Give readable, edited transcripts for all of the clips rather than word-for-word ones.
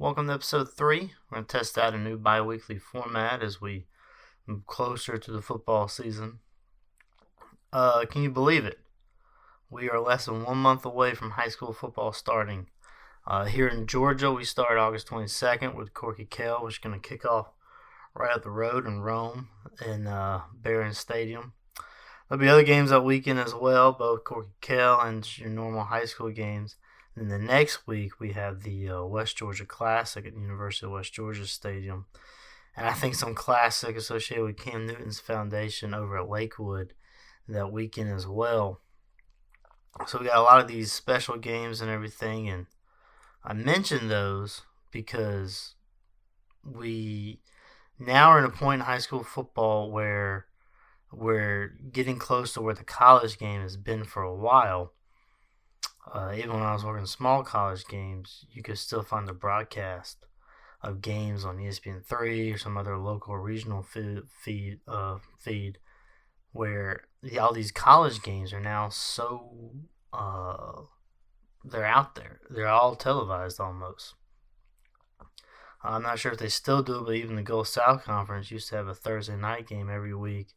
Welcome to episode 3. We're going to test out a new bi-weekly format as we move closer to the football season. Can you believe it? We are less than 1 month away from high school football starting. Here in Georgia, we start August 22nd with Corky Kell, which is going to kick off right up the road in Rome in Barron Stadium. There'll be other games that weekend as well, both Corky Kell and your normal high school games. Then the next week, we have the West Georgia Classic at the University of West Georgia Stadium. And I think some Classic associated with Cam Newton's foundation over at Lakewood that weekend as well. So we got a lot of these special games and everything. And I mentioned those because we now are at a point in high school football where we're getting close to where the college game has been for a while. Even when I was working small college games, you could still find the broadcast of games on ESPN3 or some other local or regional feed where all these college games are now so they're out there. They're all televised almost. I'm not sure if they still do it, but even the Gulf South Conference used to have a Thursday night game every week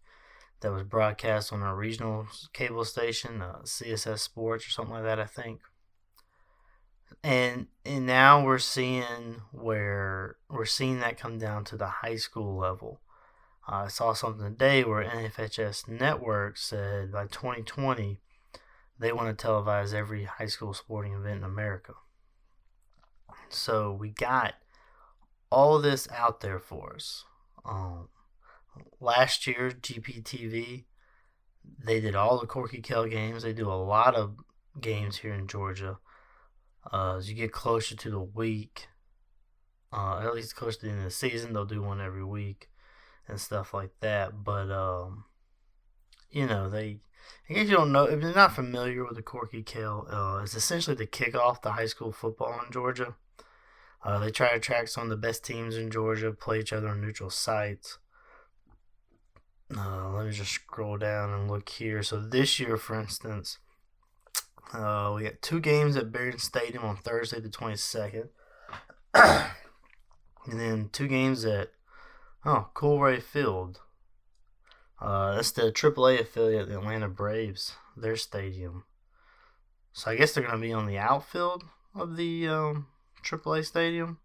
that was broadcast on a regional cable station, CSS Sports or something like that, I think. And now we're seeing that come down to the high school level. I saw something today where NFHS Network said by 2020 they want to televise every high school sporting event in America. So we got all this out there for us. Last year, GPTV, they did all the Corky Kell games. They do a lot of games here in Georgia. As you get closer to the week, at least closer to the end of the season, they'll do one every week and stuff like that. But, in case you don't know, if you're not familiar with the Corky Kell, it's essentially to kick off the high school football in Georgia. They try to attract some of the best teams in Georgia, play each other on neutral sites. Let me just scroll down and look here. So this year, for instance, we got 2 games at Barron Stadium on Thursday the 22nd. And then 2 games at Coolray Field. That's the AAA affiliate, the Atlanta Braves, their stadium. So I guess they're going to be on the outfield of the AAA stadium.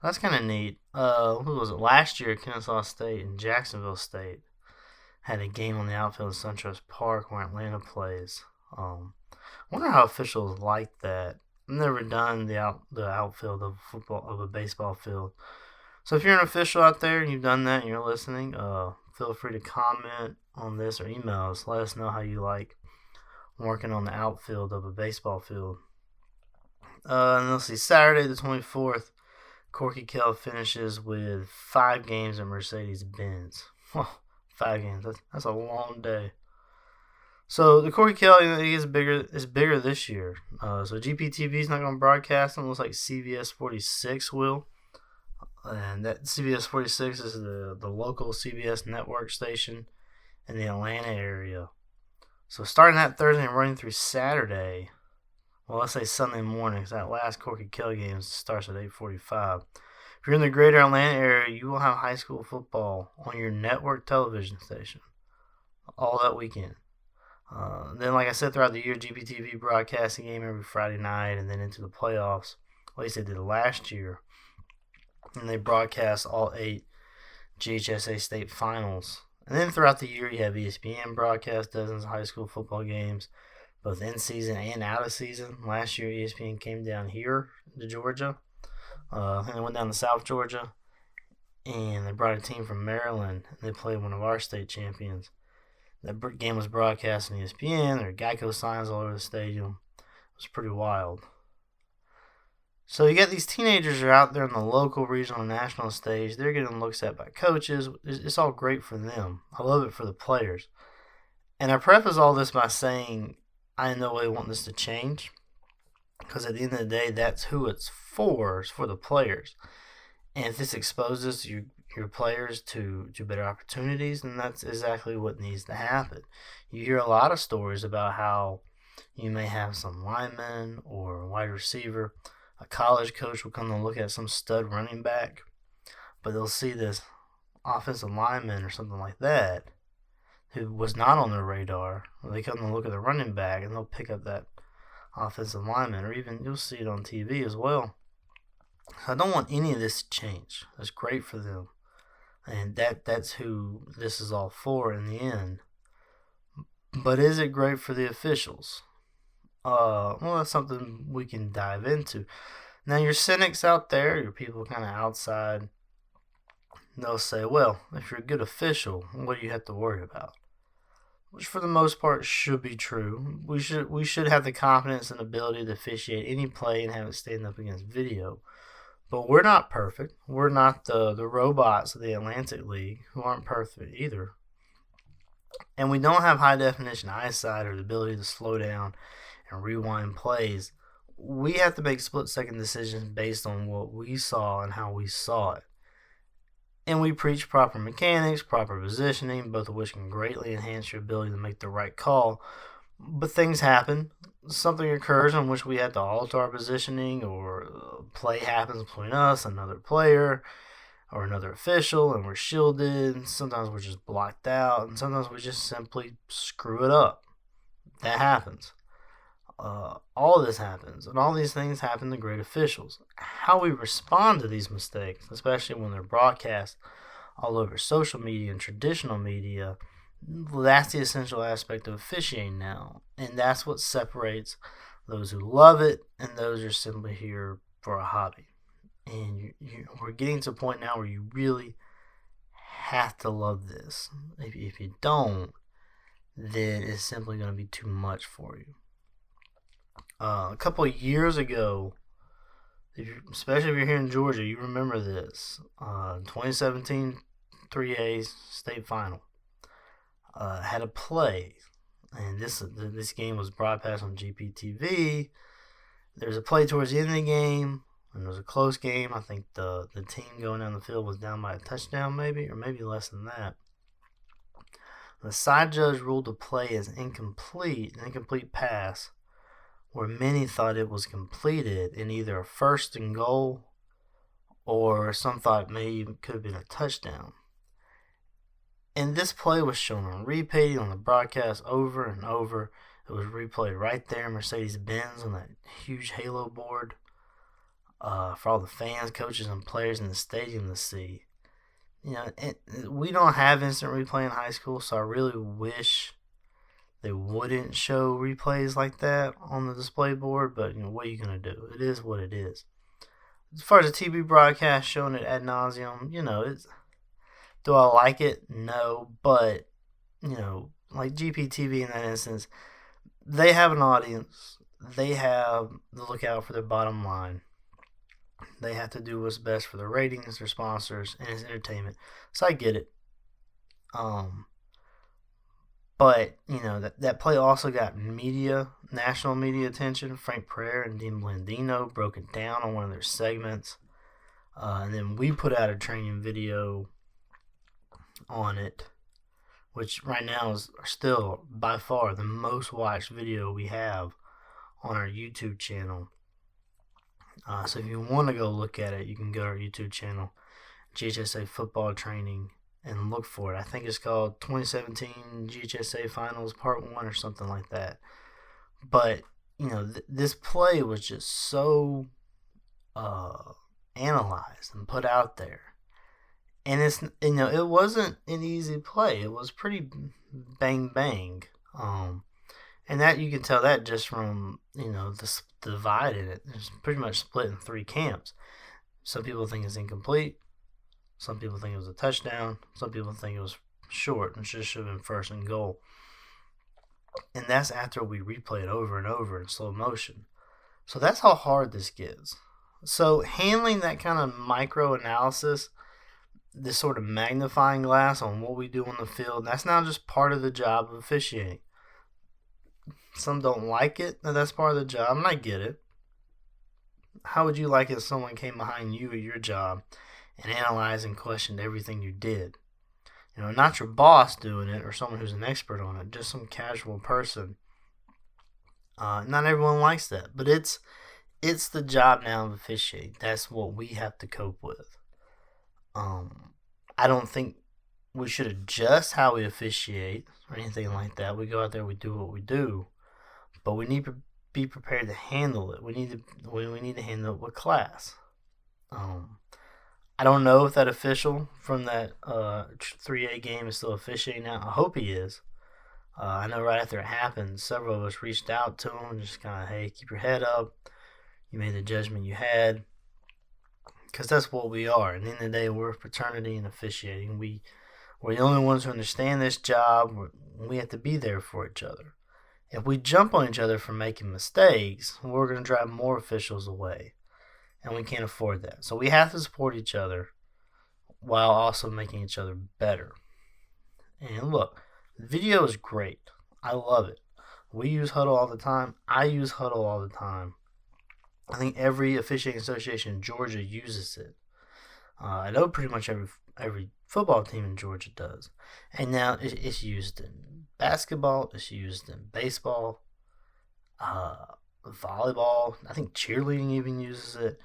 That's kind of neat. Who was it? Last year, Kennesaw State and Jacksonville State had a game on the outfield of SunTrust Park where Atlanta plays. I wonder how officials like that. I've never done the outfield of a baseball field. So if you're an official out there and you've done that and you're listening, feel free to comment on this or email us. Let us know how you like working on the outfield of a baseball field. And let's see, Saturday the 24th, Corky Kell finishes with 5 games at Mercedes-Benz. 5 games. That's a long day. So the Corky Kell is bigger this year. So GPTV is not going to broadcast them. It looks like CBS 46 will. And that CBS 46 is the local CBS network station in the Atlanta area. So starting that Thursday and running through Saturday, well, let's say Sunday morning, because that last Corky Kell game starts at 8:45. If you're in the greater Atlanta area, you will have high school football on your network television station all that weekend. Then, like I said, throughout the year, GPTV broadcasts a game every Friday night and then into the playoffs. At least they did last year. And they broadcast all 8 GHSA state finals. And then throughout the year, you have ESPN broadcast dozens of high school football games, both in season and out of season. Last year, ESPN came down here to Georgia. And they went down to South Georgia. And they brought a team from Maryland. And they played one of our state champions. That game was broadcast on ESPN. There were Geico signs all over the stadium. It was pretty wild. So you got these teenagers who are out there on the local, regional, and national stage. They're getting looks at by coaches. It's all great for them. I love it for the players. And I preface all this by saying I in no way want this to change. Because at the end of the day, that's who it's for the players. And if this exposes your players to better opportunities, then that's exactly what needs to happen. You hear a lot of stories about how you may have some linemen or wide receiver A college coach will come to look at some stud running back, but they'll see this offensive lineman or something like that who was not on their radar. Or they come to look at the running back and they'll pick up that offensive lineman, or even you'll see it on TV as well. So I don't want any of this to change. It's great for them, and that's who this is all for in the end. But is it great for the officials? Well, that's something we can dive into. Now, your cynics out there, your people kind of outside, they'll say, well, if you're a good official, what do you have to worry about? Which for the most part should be true. We should have the confidence and ability to officiate any play and have it stand up against video. But we're not perfect. We're not the robots of the Atlantic League, who aren't perfect either. And we don't have high definition eyesight or the ability to slow down and rewind plays. We have to make split second decisions based on what we saw and how we saw it. And we preach proper mechanics, proper positioning, both of which can greatly enhance your ability to make the right call. But things happen. Something occurs in which we have to alter our positioning, or a play happens between us, another player, or another official, and we're shielded. Sometimes we're just blocked out, and sometimes we just simply screw it up. That happens. All this happens, and all these things happen to great officials. How we respond to these mistakes, especially when they're broadcast all over social media and traditional media, that's the essential aspect of officiating now. And that's what separates those who love it and those who are simply here for a hobby. And we're getting to a point now where you really have to love this. If you don't, then it's simply going to be too much for you. A couple of years ago, especially if you're here in Georgia, you remember this. 2017 3A state final had a play, and this game was broadcast on GPTV. There was a play towards the end of the game, and it was a close game. I think the team going down the field was down by a touchdown, maybe, or maybe less than that. The side judge ruled the play as an incomplete pass, where many thought it was completed in either a first and goal, or some thought maybe it could have been a touchdown. And this play was shown on repeat on the broadcast over and over. It was replayed right there in Mercedes-Benz on that huge halo board for all the fans, coaches, and players in the stadium to see. You know, we don't have instant replay in high school, so I really wish they wouldn't show replays like that on the display board, but what are you going to do? It is what it is. As far as the TV broadcast showing it ad nauseum, do I like it? No, but, like GPTV in that instance, they have an audience. They have to look out for their bottom line. They have to do what's best for their ratings, their sponsors, and its entertainment. So I get it. But, that play also got national media attention. Frank Pereira and Dean Blandino broke it down on one of their segments. And then we put out a training video on it, which right now is still by far the most watched video we have on our YouTube channel. So if you want to go look at it, you can go to our YouTube channel, GHSA Football Training, and look for it. I think it's called 2017 GHSA Finals Part 1 or something like that. But, this play was just so analyzed and put out there. And it's, it wasn't an easy play. It was pretty bang bang. And that you can tell that just from, the divide in it. It's pretty much split in three camps. Some people think it's incomplete. Some people think it was a touchdown. Some people think it was short and should have been first and goal. And that's after we replay it over and over in slow motion. So that's how hard this gets. So handling that kind of micro analysis, this sort of magnifying glass on what we do on the field, that's now just part of the job of officiating. Some don't like it, and that's part of the job, and I get it. How would you like it if someone came behind you at your job and analyzed and questioned everything you did? Not your boss doing it or someone who's an expert on it, just some casual person. Not everyone likes that, but it's it's the job now of officiating. That's what we have to cope with. I don't think we should adjust how we officiate or anything like that. We go out there, we do what we do, but we need to be prepared to handle it. We need to handle it with class. I don't know if that official from that 3A game is still officiating now. I hope he is. I know right after it happened, several of us reached out to him, just kind of, hey, keep your head up. You made the judgment you had. Because that's what we are. At the end of the day, we're fraternity and officiating. We're the only ones who understand this job. We have to be there for each other. If we jump on each other for making mistakes, we're going to drive more officials away. And we can't afford that. So we have to support each other while also making each other better. And look, video is great. I love it. We use Huddle all the time. I use Huddle all the time. I think every officiating association in Georgia uses it. I know pretty much every football team in Georgia does. And now it's used in basketball. It's used in baseball, volleyball. I think cheerleading even uses it.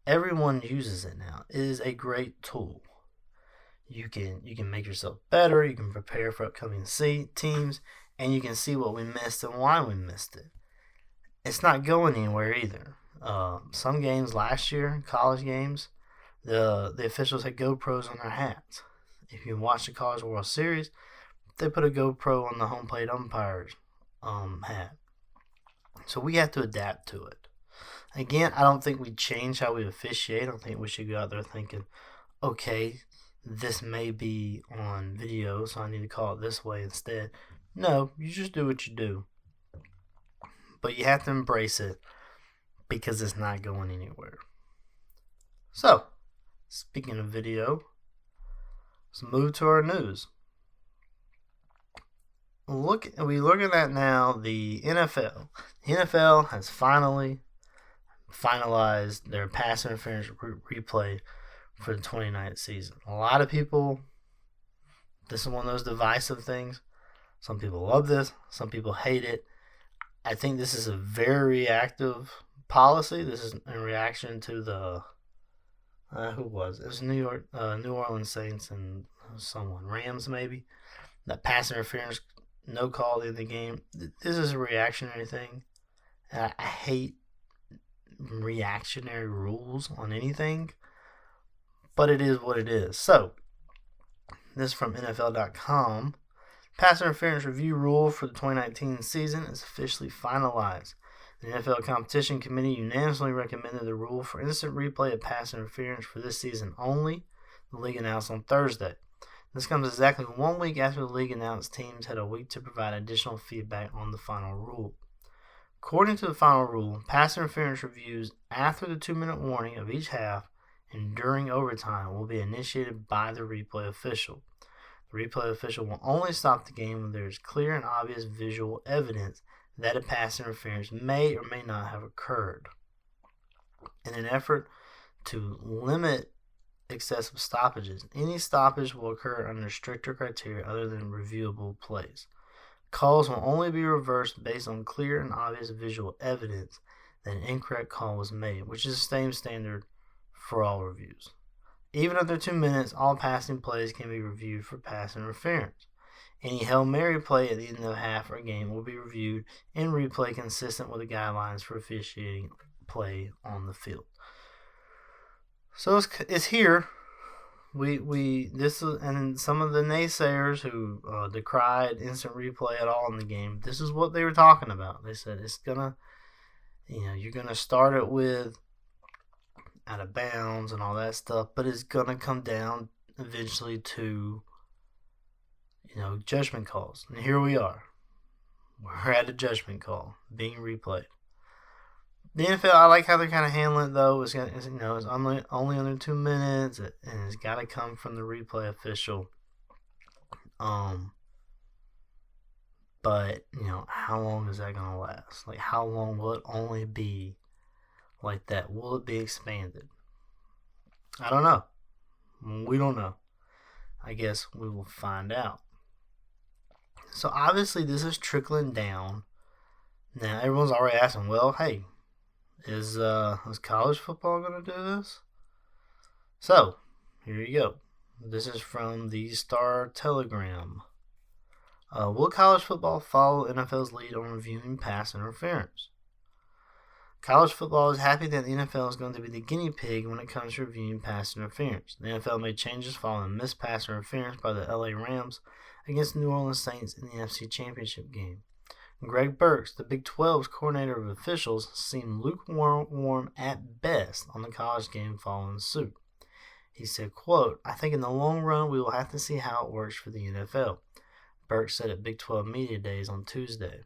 Everyone uses it now. It is a great tool. You can make yourself better. You can prepare for upcoming teams, and you can see what we missed and why we missed it. It's not going anywhere either. Some games last year, college games, the officials had GoPros on their hats. If you watch the College World Series, they put a GoPro on the home plate umpire's hat. So we have to adapt to it. Again, I don't think we change how we officiate. I don't think we should go out there thinking, okay, this may be on video, so I need to call it this way instead. No, you just do what you do. But you have to embrace it because it's not going anywhere. So, speaking of video, let's move to our news. We're looking at now the NFL. The NFL has finally finalized their pass interference replay for the 2019 season. A lot of people, this is one of those divisive things. Some people love this, some people hate it. I think this is a very reactive policy. This is in reaction to the who was it? It was New Orleans Saints and someone, Rams maybe. That pass interference, no call in the game. This is a reactionary thing. I hate reactionary rules on anything, but it is what it is. So, this from NFL.com. Pass interference review rule for the 2019 season is officially finalized. The NFL Competition Committee unanimously recommended the rule for instant replay of pass interference for this season only. The league announced on Thursday. This comes exactly 1 week after the league announced teams had a week to provide additional feedback on the final rule. According to the final rule, pass interference reviews after the 2-minute warning of each half and during overtime will be initiated by the replay official. The replay official will only stop the game when there is clear and obvious visual evidence that a pass interference may or may not have occurred. In an effort to limit excessive stoppages, any stoppage will occur under stricter criteria other than reviewable plays. Calls will only be reversed based on clear and obvious visual evidence that an incorrect call was made, which is the same standard for all reviews. Even after 2 minutes, all passing plays can be reviewed for pass interference. Any Hail Mary play at the end of half or game will be reviewed in replay consistent with the guidelines for officiating play on the field. So it's here. And some of the naysayers who decried instant replay at all in the game, this is what they were talking about. They said it's gonna, you're gonna start it with out of bounds and all that stuff, but it's gonna come down eventually to, judgment calls. And here we are. We're at a judgment call being replayed. The NFL, I like how they're kind of handling it, though. It's only under 2 minutes, and it's got to come from the replay official. But, how long is that going to last? Like, how long will it only be like that? Will it be expanded? I don't know. We don't know. I guess we will find out. So, obviously, this is trickling down. Now, everyone's already asking, well, hey, Is college football going to do this? So, here you go. This is from the Star Telegram. Will college football follow NFL's lead on reviewing pass interference? College football is happy that the NFL is going to be the guinea pig when it comes to reviewing pass interference. The NFL made changes following missed pass interference by the LA Rams against the New Orleans Saints in the NFC Championship game. Greg Burks, the Big 12's coordinator of officials, seemed lukewarm at best on the college game following suit. He said, quote, "I think in the long run we will have to see how it works for the NFL," Burks said at Big 12 Media Days on Tuesday.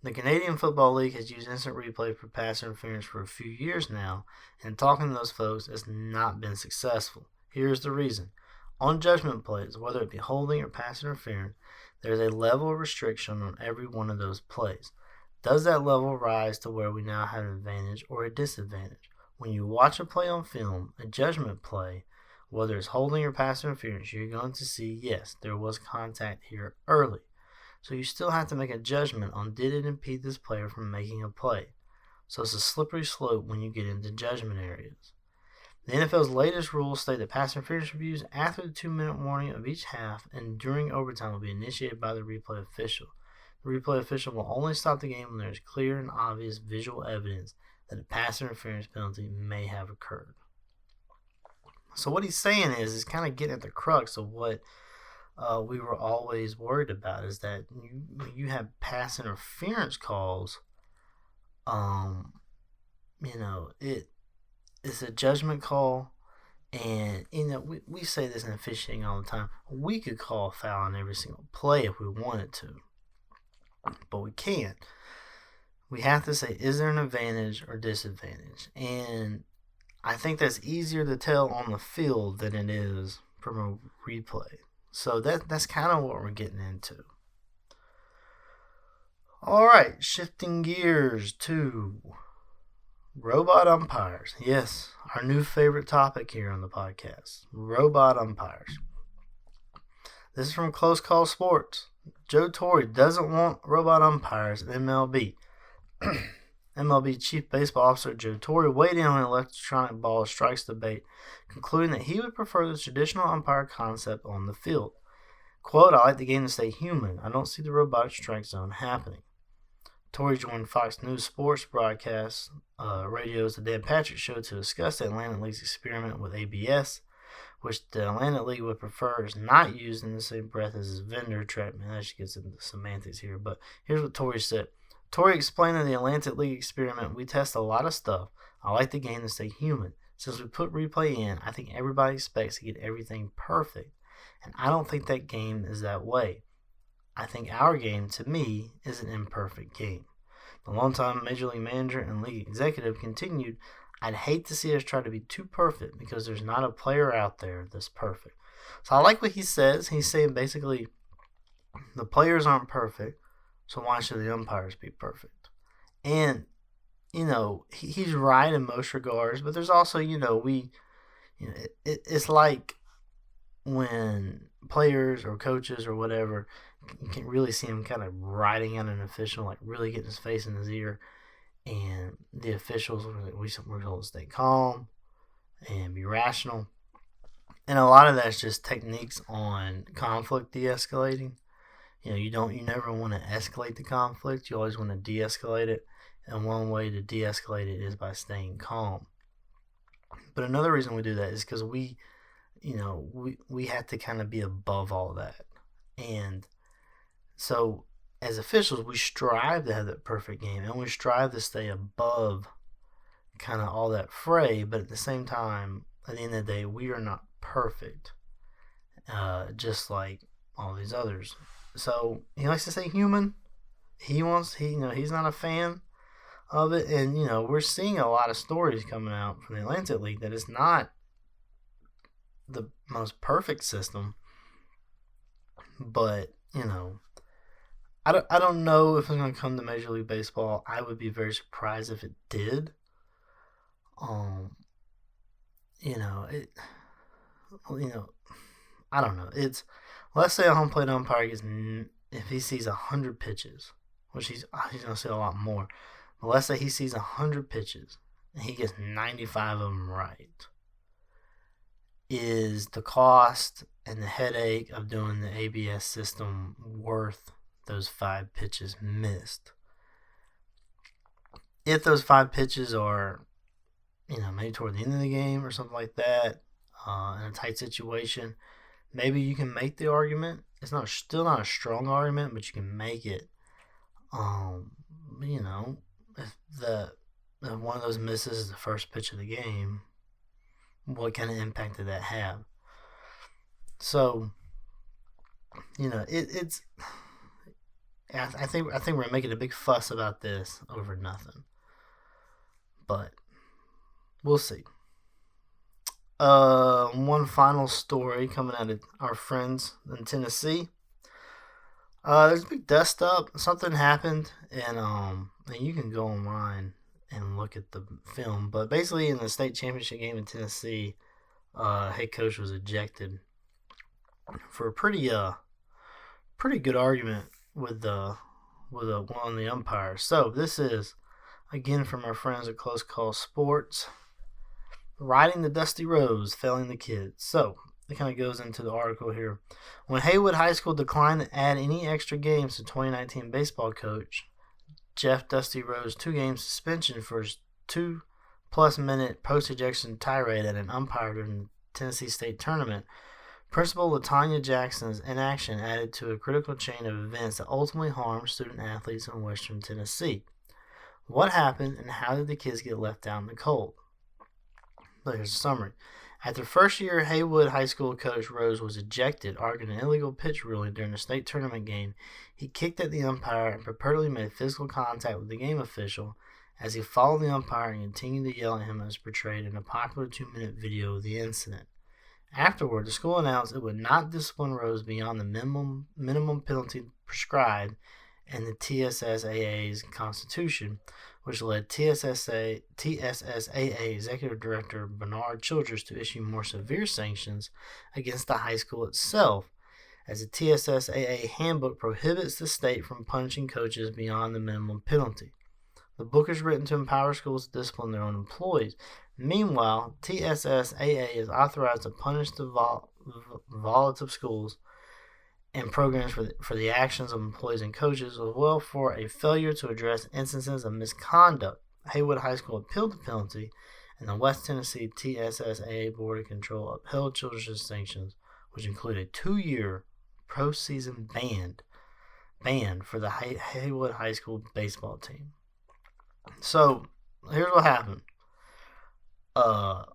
The Canadian Football League has used instant replay for pass interference for a few years now, and talking to those folks has not been successful. Here's the reason. On judgment plays, whether it be holding or pass interference, there is a level of restriction on every one of those plays. Does that level rise to where we now have an advantage or a disadvantage? When you watch a play on film, a judgment play, whether it's holding or pass interference, you're going to see, yes, there was contact here early. So you still have to make a judgment on did it impede this player from making a play. So it's a slippery slope when you get into judgment areas. The NFL's latest rules state that pass interference reviews after the 2-minute warning of each half and during overtime will be initiated by the replay official. The replay official will only stop the game when there is clear and obvious visual evidence that a pass interference penalty may have occurred. So what he's saying is he's kind of getting at the crux of what we were always worried about, is that you have pass interference calls. It's a judgment call, and we say this in officiating all the time. We could call a foul on every single play if we wanted to, but we can't. We have to say, is there an advantage or disadvantage? And I think that's easier to tell on the field than it is from a replay. So that's kind of what we're getting into. All right, shifting gears to robot umpires. Yes, our new favorite topic here on the podcast, robot umpires. This is from Close Call Sports. Joe Torre doesn't want robot umpires in MLB. MLB Chief Baseball Officer Joe Torre weighed in on electronic ball strikes debate, concluding that he would prefer the traditional umpire concept on the field. Quote, "I like the game to stay human. I don't see the robotic strike zone happening." Torre joined Fox News Sports broadcast radio's The Dan Patrick Show to discuss the Atlantic League's experiment with ABS, which the Atlantic League would prefer is not used in the same breath as his vendor trap. Man, that gets into semantics here, but here's what Torre said. Torre explained in the Atlantic League experiment, "We test a lot of stuff. I like the game to stay human. Since we put replay in, I think everybody expects to get everything perfect. And I don't think that game is that way. I think our game, to me, is an imperfect game." The longtime Major League manager and league executive continued, "I'd hate to see us try to be too perfect because there's not a player out there that's perfect." So I like what he says. He's saying basically the players aren't perfect, so why should the umpires be perfect? And, he's right in most regards, but there's also, it's like when players or coaches or whatever, you can really see him kind of riding at an official, like really getting his face in his ear, and the officials we're told to stay calm and be rational. And a lot of that's just techniques on conflict de-escalating. You never want to escalate the conflict. You always want to de-escalate it. And one way to de-escalate it is by staying calm. But another reason we do that is because we have to kind of be above all that. And so as officials, we strive to have that perfect game, and we strive to stay above kind of all that fray. But at the same time, at the end of the day, we are not perfect, just like all these others. So he likes to say human. He's not a fan of it, and we're seeing a lot of stories coming out from the Atlantic League that it's not the most perfect system, but I don't know if it's going to come to Major League Baseball. I would be very surprised if it did. I don't know. Let's say a home plate umpire if he sees 100 pitches, which he's going to see a lot more, But let's say he sees 100 pitches and he gets 95 of them right. Is the cost and the headache of doing the ABS system worth those 5 pitches missed? If those 5 pitches are, maybe toward the end of the game or something like that, in a tight situation, maybe you can make the argument. It's still not a strong argument, but you can make it. If one of those misses is the first pitch of the game, what kind of impact did that have? So, it's. I think we're making a big fuss about this over nothing, but we'll see. One final story coming out of our friends in Tennessee. There's a big dust up. Something happened, and you can go online and look at the film. But basically, in the state championship game in Tennessee, head coach was ejected for a pretty good argument with one of the umpires. So this is again from our friends at Close Call Sports. Riding the dusty roads, failing the kids. So it kind of goes into the article here. When Haywood High School declined to add any extra games to 2019 baseball coach Jeff Dusty Rose 2-game suspension for his 2+ minute post-ejection tirade at an umpire during the Tennessee State Tournament, Principal LaTanya Jackson's inaction added to a critical chain of events that ultimately harmed student-athletes in Western Tennessee. What happened, and how did the kids get left out in the cold? So here's a summary. After first-year Haywood High School coach Rose was ejected, arguing an illegal pitch ruling during the state tournament game, he kicked at the umpire and purportedly made physical contact with the game official as he followed the umpire and continued to yell at him as portrayed in a popular 2-minute video of the incident. Afterward, the school announced it would not discipline Rose beyond the minimum penalty prescribed in the TSSAA's constitution, which led TSSAA Executive Director Bernard Childress to issue more severe sanctions against the high school itself, as the TSSAA handbook prohibits the state from punishing coaches beyond the minimum penalty. The book is written to empower schools to discipline their own employees. Meanwhile, TSSAA is authorized to punish the volatile schools and programs for the actions of employees and coaches, as well for a failure to address instances of misconduct. Haywood High School appealed the penalty, and the West Tennessee TSSAA Board of Control upheld Childress' sanctions, which include a 2-year postseason ban for the Haywood High School baseball team. So here's what happened. The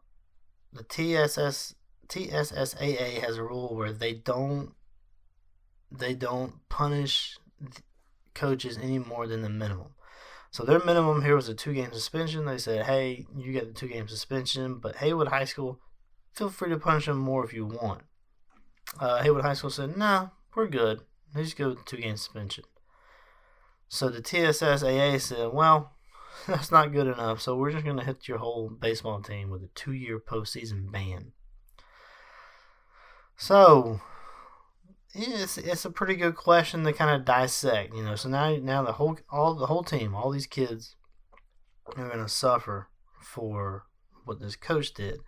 TSSAA has a rule where they don't punish coaches any more than the minimum. So their minimum here was a 2-game suspension. They said, hey, you get the 2-game suspension, but Haywood High School, feel free to punish them more if you want. Haywood High School said, no, we're good. They just go with 2-game suspension. So the TSSAA said, well, that's not good enough, so we're just going to hit your whole baseball team with a 2-year postseason ban. So it's a pretty good question to kind of dissect, So now the whole team, all these kids are going to suffer for what this coach did.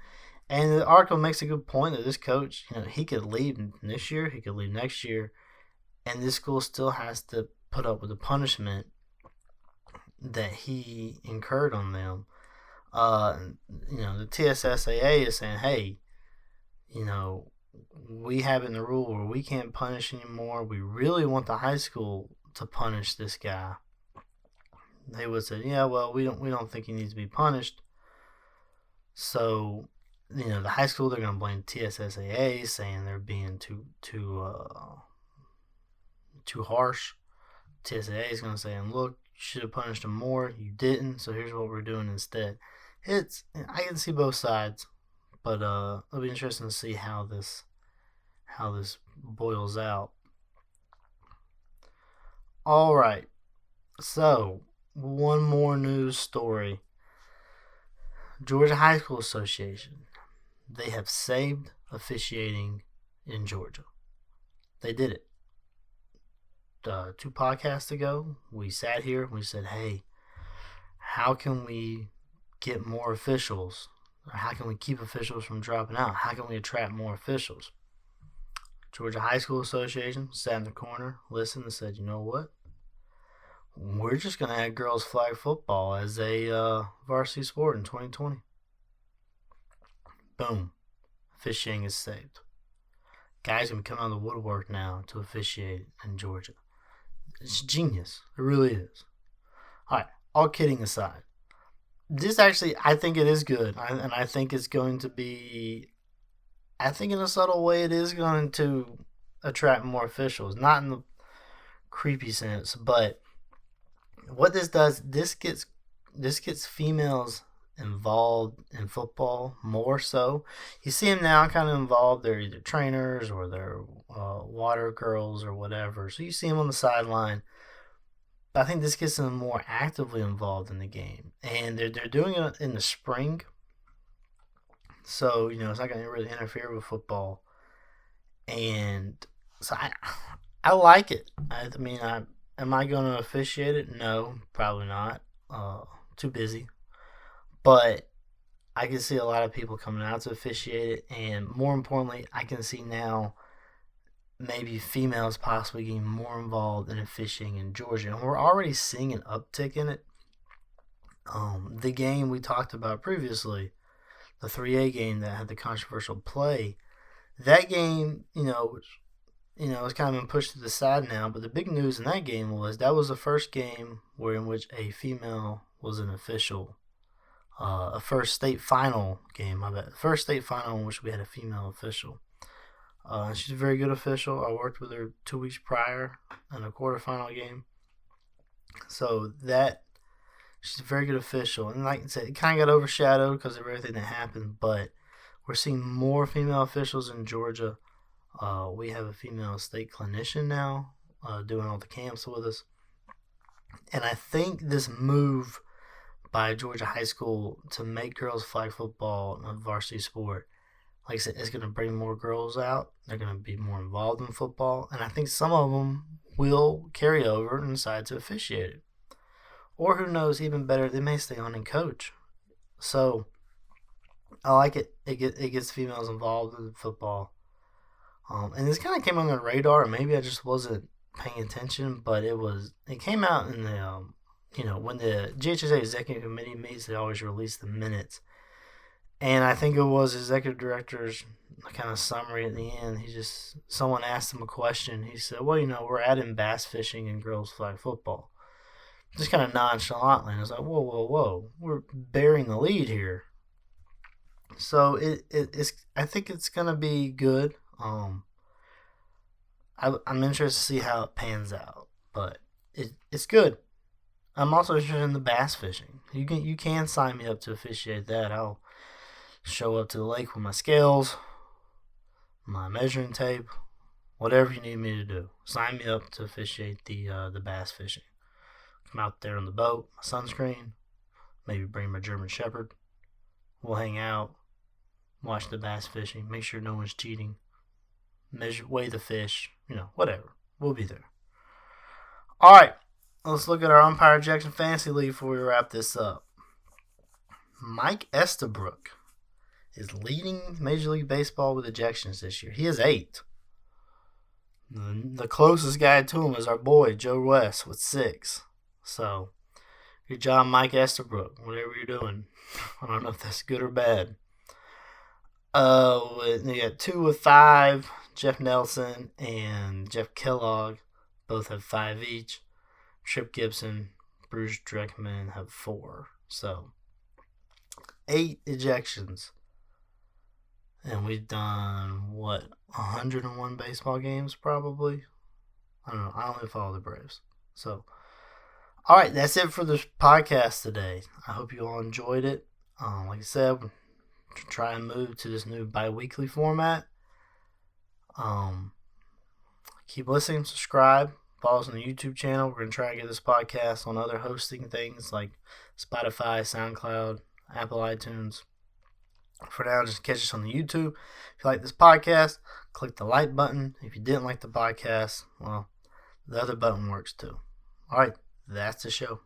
And the article makes a good point that this coach, he could leave this year, he could leave next year, and this school still has to put up with the punishment that he incurred on them. The TSSAA is saying, hey, we have it in the rule where we can't punish anymore. We really want the high school to punish this guy. They would say, yeah, well, we don't think he needs to be punished. So, the high school, they're going to blame TSSAA, saying they're being too harsh. TSSAA is going to say, look, you should have punished him more. You didn't, so here's what we're doing instead. I can see both sides, but it'll be interesting to see how this boils out. All right, so one more news story. Georgia High School Association, they have saved officiating in Georgia. They did it. 2 podcasts ago, we sat here and we said, hey, how can we get more officials? Or how can we keep officials from dropping out? How can we attract more officials? Georgia High School Association sat in the corner, listened, and said, you know what? We're just going to add girls flag football as a varsity sport in 2020. Boom. Officiating is saved. Guys can come out of the woodwork now to officiate in Georgia. It's genius. It really is. All right. All kidding aside, this actually, I think it is good. And I think it's going to be, I think in a subtle way, it is going to attract more officials. Not in the creepy sense, but what this does, this gets females involved in football more so. You see them now kind of involved. They're either trainers or they're water girls or whatever. So you see them on the sideline. But I think this gets them more actively involved in the game. And they're doing it in the spring. So, it's not going to really interfere with football. And so I like it. I mean, am I going to officiate it? No, probably not. Too busy. But I can see a lot of people coming out to officiate it. And more importantly, I can see now maybe females possibly getting more involved in officiating in Georgia. And we're already seeing an uptick in it. The game we talked about previously, the 3A game that had the controversial play, that game, it's kind of been pushed to the side now. But the big news in that game was that was the first game in which a female was an official. A first state final game, First state final in which we had a female official. She's a very good official. I worked with her 2 weeks prior in a quarterfinal game. So she's a very good official. And like I said, it kind of got overshadowed because of everything that happened. But we're seeing more female officials in Georgia. We have a female state clinician now doing all the camps with us. And I think this move by Georgia High School to make girls flag football a varsity sport, like I said, it's going to bring more girls out. They're going to be more involved in football. And I think some of them will carry over and decide to officiate it. Or who knows, even better, they may stay on and coach. So I like it. It gets females involved in football. And this kind of came on the radar. Maybe I just wasn't paying attention, but it came out in the, when the GHSA Executive Committee meets, they always release the minutes. And I think it was executive director's kind of summary at the end. Someone asked him a question. He said, well, we're adding bass fishing and girls flag football. Just kind of nonchalantly. And I was like, whoa. We're bearing the lead here. So I think it's going to be good. I'm interested to see how it pans out. But it's good. I'm also interested in the bass fishing. You can sign me up to officiate that. I'll show up to the lake with my scales, my measuring tape, whatever you need me to do. Sign me up to officiate the bass fishing. Come out there on the boat, my sunscreen, maybe bring my German Shepherd. We'll hang out, watch the bass fishing, make sure no one's cheating, weigh the fish, whatever. We'll be there. All right, let's look at our umpire ejection fantasy league before we wrap this up. Mike Estabrook is leading Major League Baseball with ejections this year. He has 8. The closest guy to him is our boy, Joe West, with 6. So, good job, Mike Estabrook, whatever you're doing. I don't know if that's good or bad. You got 2 with 5. Jeff Nelson and Jeff Kellogg both have 5 each. Trip Gibson, Bruce Dreckman have 4. So, 8 ejections. And we've done, 101 baseball games probably? I don't know. I only follow the Braves. So, all right, that's it for this podcast today. I hope you all enjoyed it. Like I said, we're try and move to this new bi-weekly format. Keep listening, subscribe, follow us on the YouTube channel. We're going to try and get this podcast on other hosting things like Spotify, SoundCloud, Apple iTunes. For now, just catch us on the YouTube. If you like this podcast, click the like button. If you didn't like the podcast, well, the other button works too. All right, that's the show.